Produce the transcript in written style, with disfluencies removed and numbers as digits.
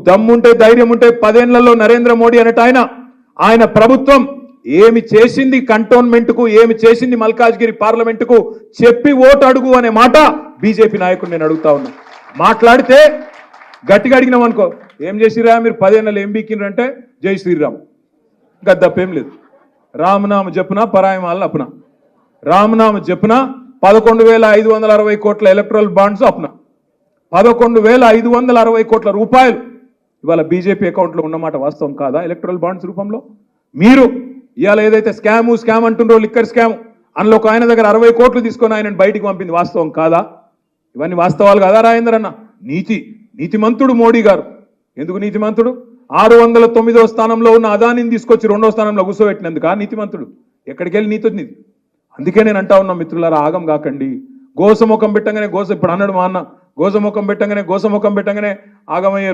దమ్ముంటే ధైర్యం ఉంటే 10 ఏళ్లలో నరేంద్ర మోడీ అనేట ఆయన ప్రభుత్వం ఏమి చేసింది కంటోన్మెంట్కు, ఏమి చేసింది మల్కాజ్గిరి పార్లమెంటుకు చెప్పి ఓటు అడుగు అనే మాట బీజేపీ నాయకుడు నేను అడుగుతా ఉన్నా. మాట్లాడితే గట్టిగా అడిగినాం అనుకో, ఏం చేసిరా మీరు 10 ఏళ్ళలో ఏం బీకిండ్రంటే జై శ్రీరామ్, ఇంకా తప్పేం లేదు. రామనామ జపున పరాయం వాళ్ళ అప్పున, రామనామ జపున 11,560 కోట్ల ఎలక్ట్రల్ బాండ్స్ అప్పున 11,560 కోట్ల రూపాయలు ఇవాళ బీజేపీ అకౌంట్లో ఉన్నమాట వాస్తవం కాదా? ఎలక్ట్రల్ బాండ్స్ రూపంలో మీరు ఇవాళ ఏదైతే స్కామ్ అంటుండ్రో, లిక్కర్ స్కామ్, అందులో ఒక ఆయన దగ్గర 60 కోట్లు తీసుకొని ఆయన బయటికి పంపింది వాస్తవం కాదా? ఇవన్నీ వాస్తవాలు కాదా రాజేందర్ అన్న? నీతిమంతుడు మోడీ గారు. ఎందుకు నీతిమంతుడు? 609వ స్థానంలో ఉన్న అదానిని తీసుకొచ్చి 2వ స్థానంలో కూర్చోబెట్టినందుకు నీతిమంతుడు. ఎక్కడికి వెళ్ళి నీతి వచ్చింది? అందుకే నేను అంటా ఉన్నా మిత్రులారా, ఆగం కాకండి. గోసముఖం పెట్టంగానే ఇప్పుడు అన్నాడు మా అన్న, గోసముఖం పెట్టంగానే ఆగమయ్యారు.